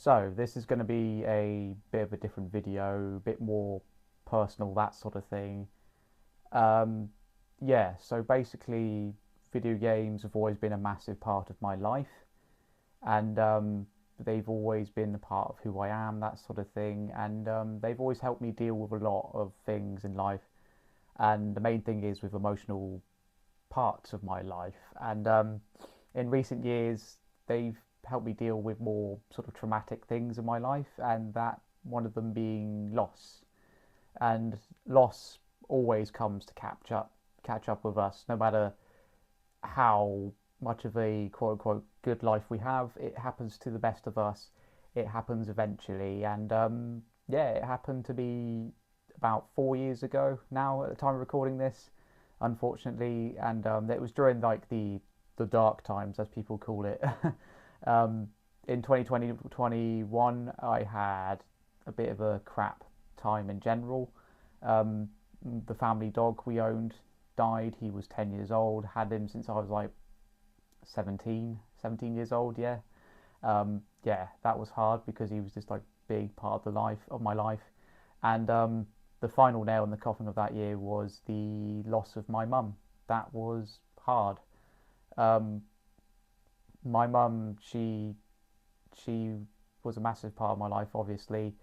So this is going to be a bit of a different video, a bit more personal, that sort of thing. Um, yeah, so basically, video games have always been a massive part of my life, and they've always been a part of who I am, that sort of thing. And they've always helped me deal with a lot of things in life. And the main thing is with emotional parts of my life. And in recent years, they've helped me deal with more sort of traumatic things in my life, and that one of them being loss. And loss always comes to catch up with us, no matter how much of a quote unquote good life we have. It happens to the best of us. It happens eventually, and yeah, it happened to be about 4 years ago now at the time of recording this, unfortunately, and it was during like the dark times, as people call it. um, in 2021, I had a bit of a crap time in general. Um, the family dog we owned died. He was 10 years old. Had him since I was like 17 years old. Yeah. Yeah, that was hard because he was just like big part of the life of my life. And the final nail in the coffin of that year was the loss of my mum. That was hard. Um, my mum, she was a massive part of my life. Obviously,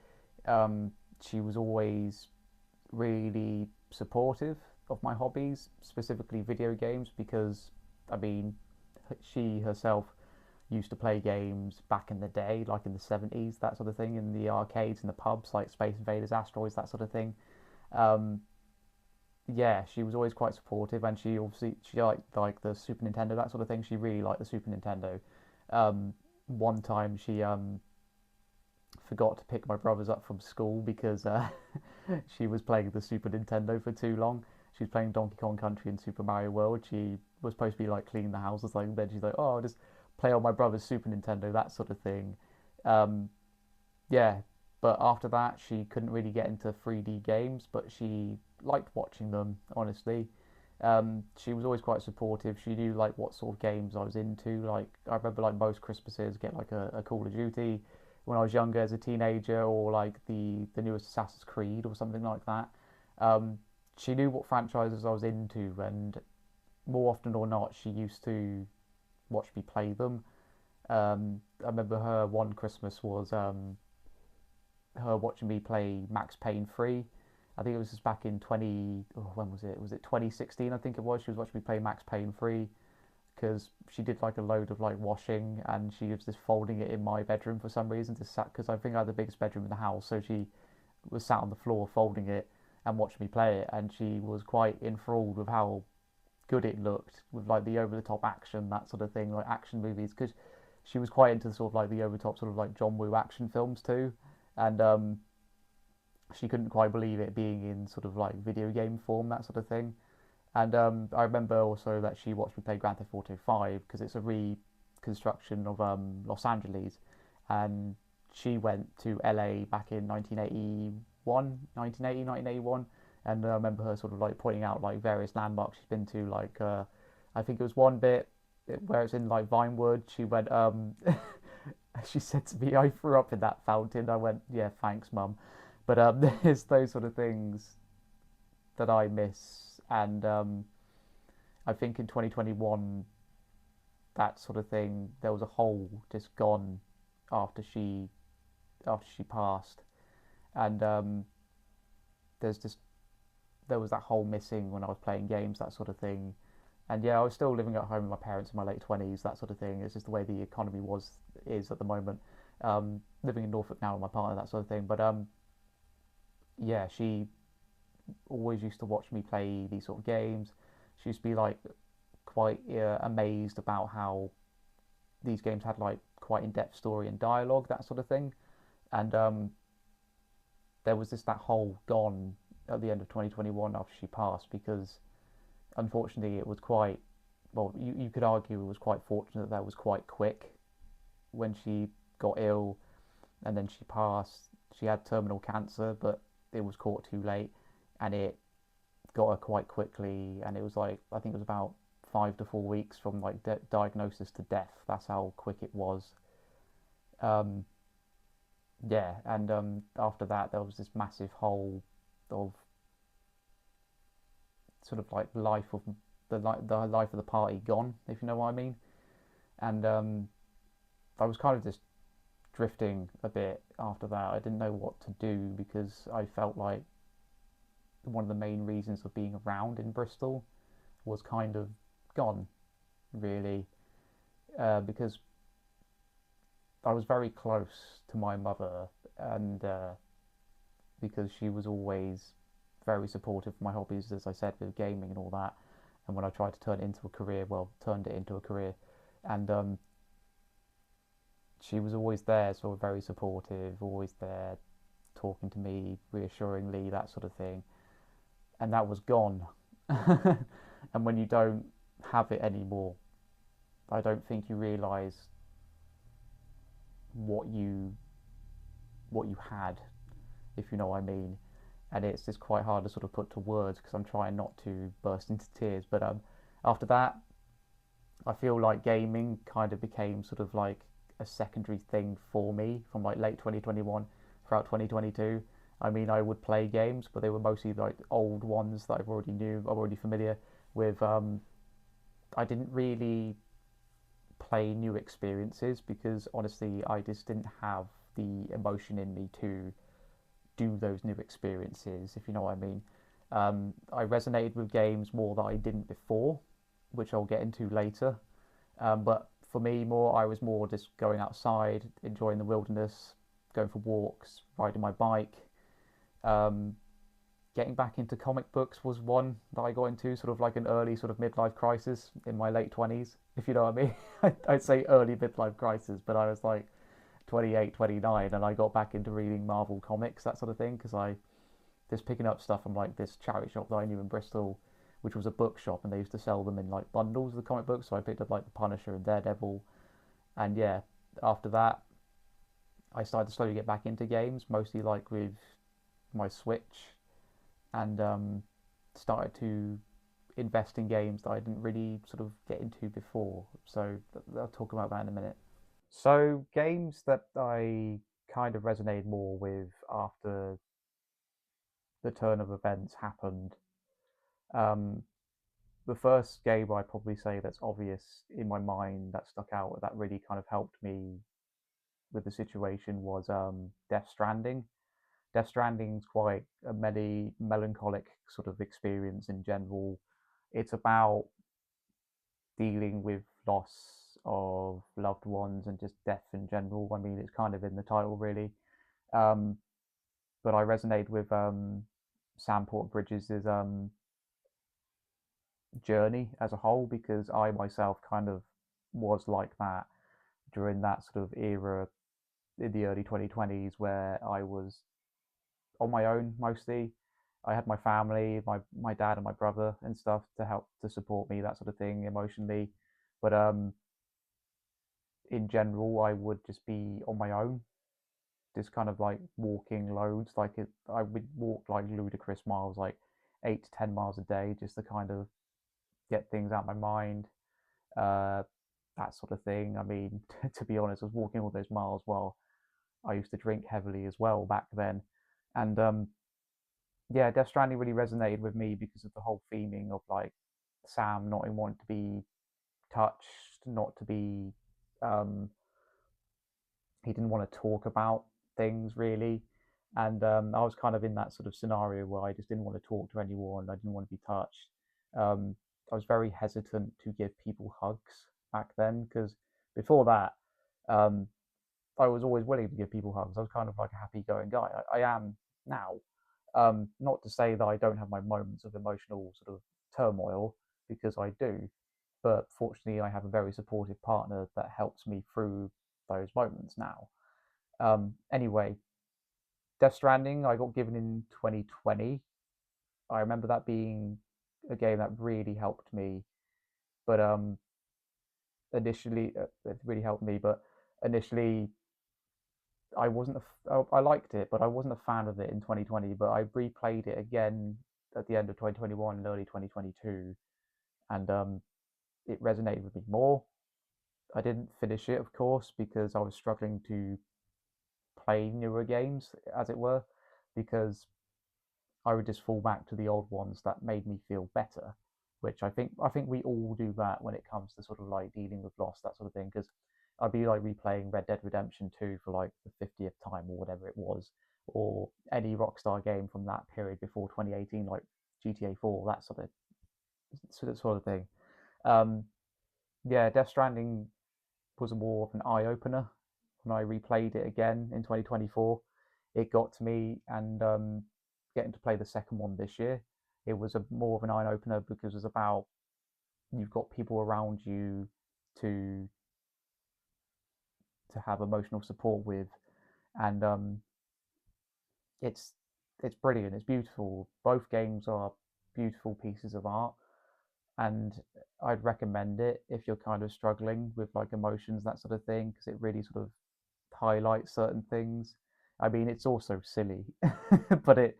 she was always really supportive of my hobbies, specifically video games, because I mean, she herself used to play games back in the day, like in the 70s, that sort of thing, in the arcades and the pubs, like Space Invaders, Asteroids, that sort of thing. Um, yeah, she was always quite supportive, and she liked like the Super Nintendo, that sort of thing. She really liked the Super Nintendo. One time she forgot to pick my brothers up from school because she was playing the Super Nintendo for too long. She was playing Donkey Kong Country and Super Mario World. She was supposed to be like cleaning the houses, like then she's like, "Oh, I'll just play on my brother's Super Nintendo," that sort of thing. Um, yeah, but after that, she couldn't really get into 3D games, but she liked watching them. Honestly, she was always quite supportive. She knew like what sort of games I was into. Like I remember like most Christmases get like a Call of Duty when I was younger as a teenager, or like the newest Assassin's Creed or something like that. Um, she knew what franchises I was into, and more often or not, she used to watch me play them. I remember her one Christmas was her watching me play Max Payne 3. I think it was just back in 20. Oh, when was it? Was it 2016? I think it was. She was watching me play Max Payne 3 because she did like a load of like washing, and she was just folding it in my bedroom for some reason. Just sat because I think I had the biggest bedroom in the house, so she was sat on the floor folding it and watched me play it, and she was quite enthralled with how good it looked with like the over the top action, that sort of thing, like action movies, because she was quite into sort of like the over the top sort of like John Woo action films too, and she couldn't quite believe it being in sort of like video game form, that sort of thing. And I remember also that she watched me play Grand Theft Auto 5 because it's a reconstruction of Los Angeles, and she went to LA back in 1981, and I remember her sort of like pointing out like various landmarks she's been to, like I think it was one bit where it's in like Vinewood. She went, she said to me, "I threw up in that fountain." I went, "Yeah, thanks, mum." But there's those sort of things that I miss, and I think in 2021 that sort of thing, there was a hole just gone after she after she passed, and there's just there was that hole missing when I was playing games, that sort of thing. And yeah, I was still living at home with my parents in my late 20s, that sort of thing. It's just the way the economy is at the moment. Living in Norfolk now with my partner, that sort of thing. But yeah, she always used to watch me play these sort of games. She used to be like quite amazed about how these games had like quite in-depth story and dialogue, that sort of thing. And there was just that hole gone at the end of 2021 after she passed, because unfortunately it was quite, well, you could argue it was quite fortunate that was quite quick when she got ill and then she passed. She had terminal cancer, but it was caught too late, and it got her quite quickly. And it was like, I think it was about 5 to 4 weeks from like diagnosis to death. That's how quick it was. Um, yeah, and after that there was this massive hole of sort of like life of the life of the party gone, if you know what I mean. And I was kind of just drifting a bit after that. I didn't know what to do because I felt like one of the main reasons of being around in Bristol was kind of gone, really, because I was very close to my mother, and because she was always very supportive of my hobbies, as I said, with gaming and all that. And when I tried to turn it into a career, well, turned it into a career, and she was always there, sort of very supportive, always there, talking to me reassuringly, that sort of thing. And that was gone. And when you don't have it anymore, I don't think you realise what you what you had, if you know what I mean. And it's just quite hard to sort of put to words because I'm trying not to burst into tears. But after that, I feel like gaming kind of became sort of like a secondary thing for me from like late 2021 throughout 2022. I mean, I would play games, but they were mostly like old ones that I'm already familiar with. I didn't really play new experiences because honestly, I just didn't have the emotion in me to do those new experiences, if you know what I mean. I resonated with games more that I didn't before, which I'll get into later. But for me, I was more just going outside, enjoying the wilderness, going for walks, riding my bike. Um, Getting back into comic books was one that I got into, sort of like an early sort of midlife crisis in my late 20s, if you know what I mean. I'd say early midlife crisis, but I was like 28, 29, and I got back into reading Marvel comics, that sort of thing, because I just picking up stuff from like this charity shop that I knew in Bristol, which was a bookshop, and they used to sell them in like bundles of the comic books. So I picked up like the Punisher and Daredevil, and yeah, after that, I started to slowly get back into games, mostly like with my Switch, and started to invest in games that I didn't really sort of get into before. So I'll talk about that in a minute. So games that I kind of resonated more with after the turn of events happened. Um, the first game I probably say that's obvious in my mind that stuck out that really kind of helped me with the situation was Death Stranding. Death Stranding's quite a melancholic sort of experience in general. It's about dealing with loss of loved ones and just death in general. I mean, it's kind of in the title, really. Um, but I resonate with Sam Porter Bridges' journey as a whole because I myself kind of was like that during that sort of era in the early 2020s where I was on my own mostly. I had my family, my dad and my brother and stuff to help to support me, that sort of thing emotionally. But in general, I would just be on my own, just kind of like walking loads. I would walk like ludicrous miles, like 8 to 10 miles a day, just to kind of get things out of my mind, uh, that sort of thing. I mean, to be honest, I was walking all those miles while I used to drink heavily as well back then, and yeah, Death Stranding really resonated with me because of the whole theming of like Sam not wanting to be touched, not to be um, he didn't want to talk about things really. And I was kind of in that sort of scenario where I just didn't want to talk to anyone. I didn't want to be touched. I was very hesitant to give people hugs back then because before that, um, I was always willing to give people hugs. I was kind of like a happy-going guy. I am now. Not to say that I don't have my moments of emotional sort of turmoil because I do, but fortunately, I have a very supportive partner that helps me through those moments now. Anyway, Death Stranding, I got given in 2020. I remember that being a game that really helped me, but initially, it really helped me, but initially, I wasn't. I liked it, but I wasn't a fan of it in 2020. But I replayed it again at the end of 2021 and early 2022, and it resonated with me more. I didn't finish it, of course, because I was struggling to play newer games, as it were, because I would just fall back to the old ones that made me feel better. Which I think we all do that when it comes to sort of like dealing with loss, that sort of thing. Because I'd be like replaying Red Dead Redemption 2 for like the 50th time or whatever it was, or any Rockstar game from that period before 2018, like GTA 4, that sort of thing. Um, yeah, Death Stranding was more of an eye opener when I replayed it again in 2024. It got to me, and getting to play the second one this year, it was a more of an eye opener because it was about you've got people around you to have emotional support with, and it's it's brilliant. It's beautiful. Both games are beautiful pieces of art, and I'd recommend it if you're kind of struggling with like emotions, that sort of thing, because it really sort of highlights certain things. I mean, it's also silly, but it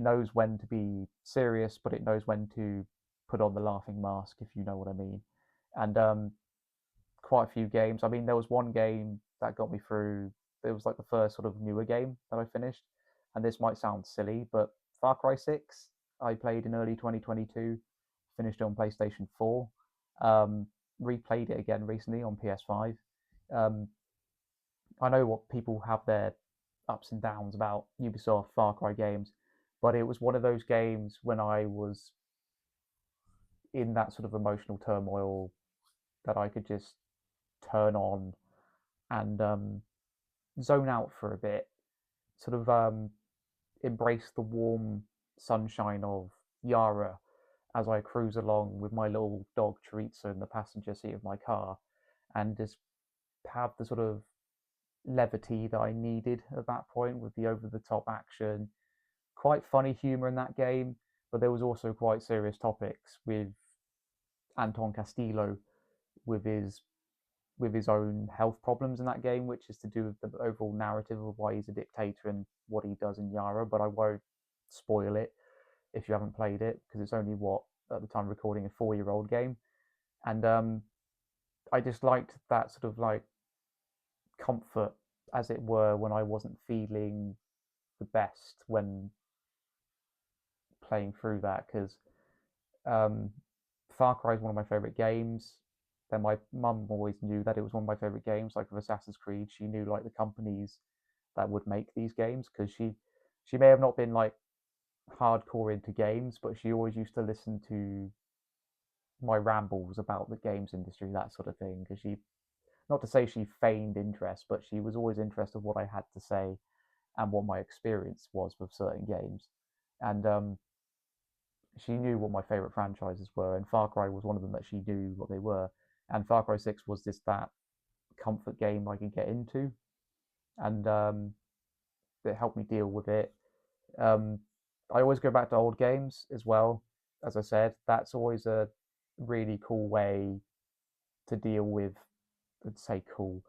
knows when to be serious, but it knows when to put on the laughing mask, if you know what I mean. And quite a few games. I mean, there was one game that got me through. It was like the first sort of newer game that I finished, and this might sound silly, but Far Cry 6 I played in early 2022, finished it on PlayStation 4, um, replayed it again recently on PS5. Um, I know what people have their ups and downs about Ubisoft Far Cry games, but it was one of those games when I was in that sort of emotional turmoil that I could just turn on and zone out for a bit, sort of embrace the warm sunshine of Yara as I cruise along with my little dog Chorizo in the passenger seat of my car, and just have the sort of levity that I needed at that point with the over the top action. Quite funny humor in that game, but there was also quite serious topics with Anton Castillo with his own health problems in that game, which is to do with the overall narrative of why he's a dictator and what he does in Yara. But I won't spoil it if you haven't played it because it's only what at the time of recording a 4-year-old game, and I just liked that sort of like comfort, as it were, when I wasn't feeling the best when playing through that because um, Far Cry is one of my favorite games. Then my mum always knew that it was one of my favorite games. Like with Assassin's Creed, she knew like the companies that would make these games because she may have not been like hardcore into games, but she always used to listen to my rambles about the games industry, that sort of thing. Because she, not to say she feigned interest, but she was always interested in what I had to say and what my experience was with certain games. And she knew what my favorite franchises were, and Far Cry was one of them that she knew what they were. And Far Cry 6 was just that comfort game I could get into, and it helped me deal with it. Um, I always go back to old games as well. As I said, that's always a really cool way to deal with, I'd say cool,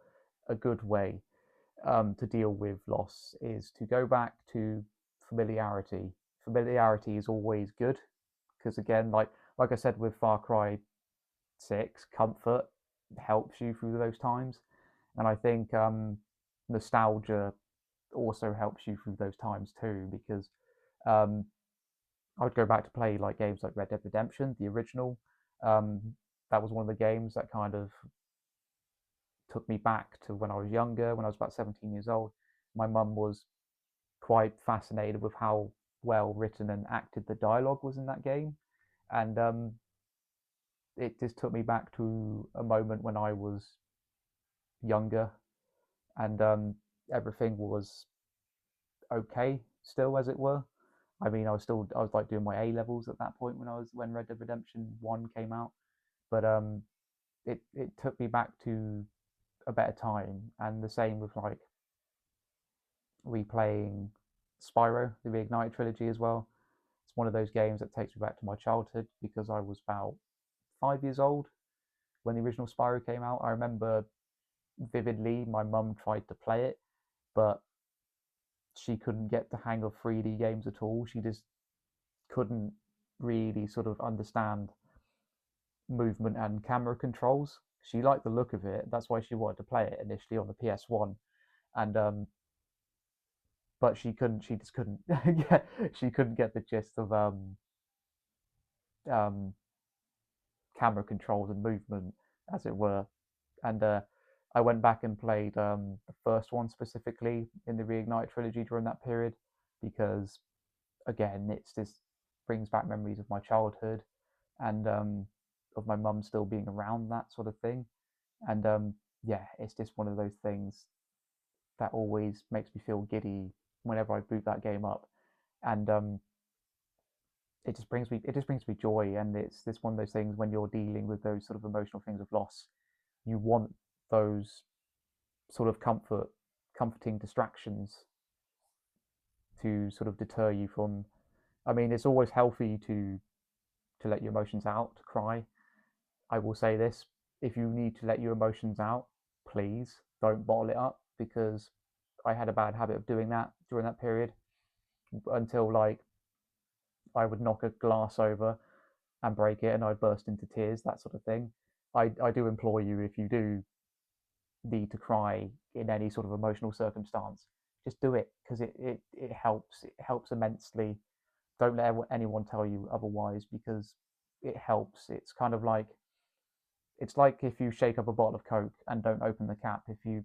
a good way to deal with loss is to go back to familiarity. Familiarity is always good because again, like I said with Far Cry 6, comfort helps you through those times, and I think nostalgia also helps you through those times too because um, I would go back to play like games like Red Dead Redemption, the original. Um, that was one of the games that kind of took me back to when I was younger, when I was about 17 years old. My mum was quite fascinated with how well written and acted the dialogue was in that game. And it just took me back to a moment when I was younger and everything was okay still, as it were. I mean, I was like doing my A levels at that point when Red Dead Redemption 1 came out, but it took me back to a better time, and the same with like replaying Spyro, the Reignited trilogy as well. It's one of those games that takes me back to my childhood because I was about 5 years old when the original Spyro came out. I remember vividly my mum tried to play it, but she couldn't get the hang of 3D games at all. She just couldn't really sort of understand movement and camera controls. She liked the look of it. That's why she wanted to play it initially on the PS1. And but she just couldn't get, she couldn't get the gist of um, camera controls and movement, as it were. And I went back and played the first one specifically in the Reignite trilogy during that period because, again, it's this brings back memories of my childhood and of my mum still being around, that sort of thing. And yeah, it's just one of those things that always makes me feel giddy whenever I boot that game up. And it just brings me joy, and it's this one of those things when you're dealing with those sort of emotional things of loss, you want those sort of comforting distractions to sort of deter you from. I mean, it's always healthy to let your emotions out, to cry. I will say this: if you need to let your emotions out, please don't bottle it up, because I had a bad habit of doing that during that period until like I would knock a glass over and break it and I'd burst into tears, that sort of thing. I do implore you, if you do need to cry in any sort of emotional circumstance, just do it, because it helps. It helps immensely. Don't let anyone tell you otherwise, because it helps. It's like if you shake up a bottle of Coke and don't open the cap. If you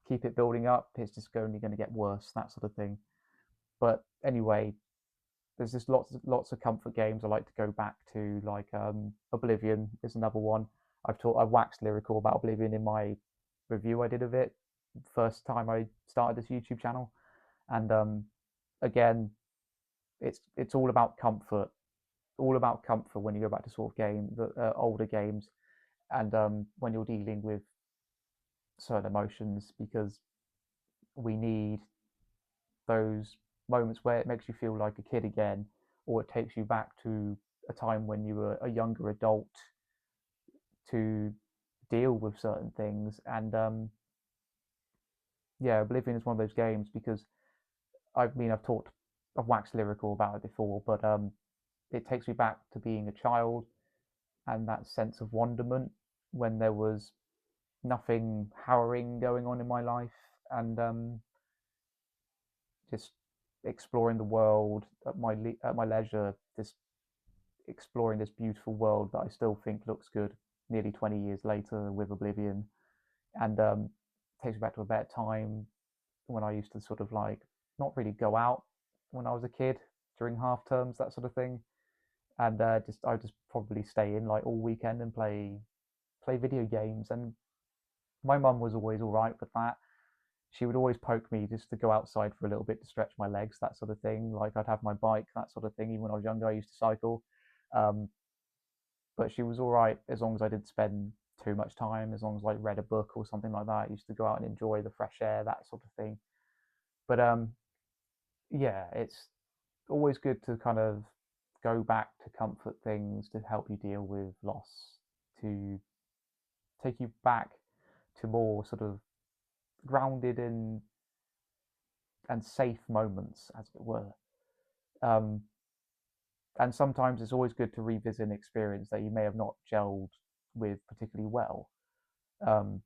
keep it building up, it's just only going to get worse, that sort of thing. But anyway, there's just lots of comfort games I like to go back to, like Oblivion is another one. I've waxed lyrical about Oblivion in my review I did of it first time I started this YouTube channel, and again, it's all about comfort when you go back to sort of the older games, and when you're dealing with certain emotions, because we need those moments where it makes you feel like a kid again, or it takes you back to a time when you were a younger adult to deal with certain things. And yeah, Oblivion is one of those games because I've waxed lyrical about it before, but it takes me back to being a child and that sense of wonderment when there was nothing harrowing going on in my life, and just exploring the world at my leisure, just exploring this beautiful world that I still think looks good nearly 20 years later with Oblivion. And takes me back to a better time when I used to sort of like not really go out when I was a kid during half terms, that sort of thing. And I just probably stay in like all weekend and play video games. And my mum was always all right with that. She would always poke me just to go outside for a little bit to stretch my legs, that sort of thing. Like I'd have my bike, that sort of thing. Even when I was younger, I used to cycle. Um, but she was all right as long as I didn't spend too much time, as long as I read a book or something like that. I used to go out and enjoy the fresh air, that sort of thing. But yeah, it's always good to kind of go back to comfort things to help you deal with loss, to take you back to more sort of grounded and safe moments, as it were. Um, and sometimes it's always good to revisit an experience that you may have not gelled with particularly well. Um,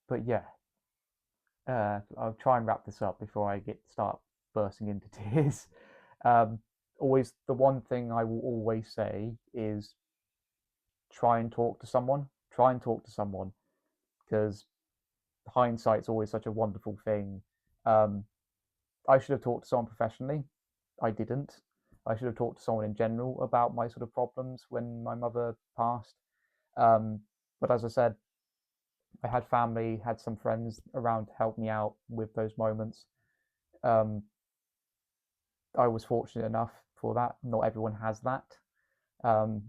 but yeah, I'll try and wrap this up before I start bursting into tears. Um, always the one thing I will always say is try and talk to someone. Try and talk to someone, because hindsight's always such a wonderful thing. Um, I should have talked to someone professionally. I didn't. I should have talked to someone in general about my sort of problems when my mother passed. Um, but as I said, I had family, had some friends around to help me out with those moments. Um, I was fortunate enough for that. Not everyone has that. Um,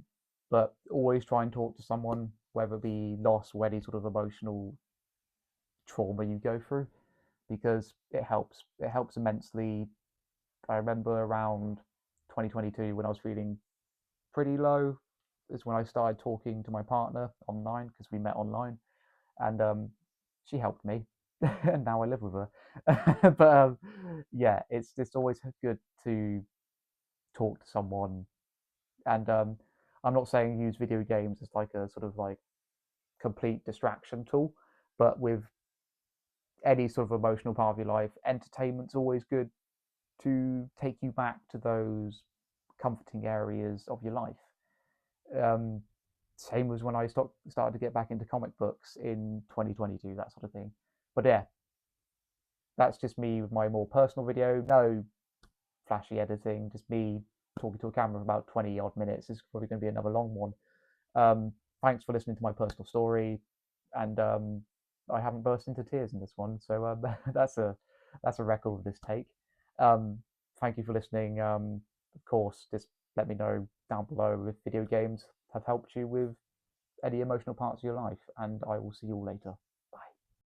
but always try and talk to someone, whether it be loss or any sort of emotional trauma you go through, because it helps. It helps immensely. I remember around 2022 when I was feeling pretty low is when I started talking to my partner online, because we met online, and she helped me, and now I live with her. But yeah, it's always good to talk to someone, and I'm not saying use video games as like a sort of like complete distraction tool, but with any sort of emotional part of your life, entertainment's always good to take you back to those comforting areas of your life. Um, Same as when I started to get back into comic books in 2022, that sort of thing. But yeah, that's just me with my more personal video. No flashy editing, just me talking to a camera for about 20 odd minutes. This is probably going to be another long one. Thanks for listening to my personal story, and I haven't burst into tears in this one, so that's a record of this take. Um, Thank you for listening. Of course, just let me know down below if video games have helped you with any emotional parts of your life, and I will see you all later.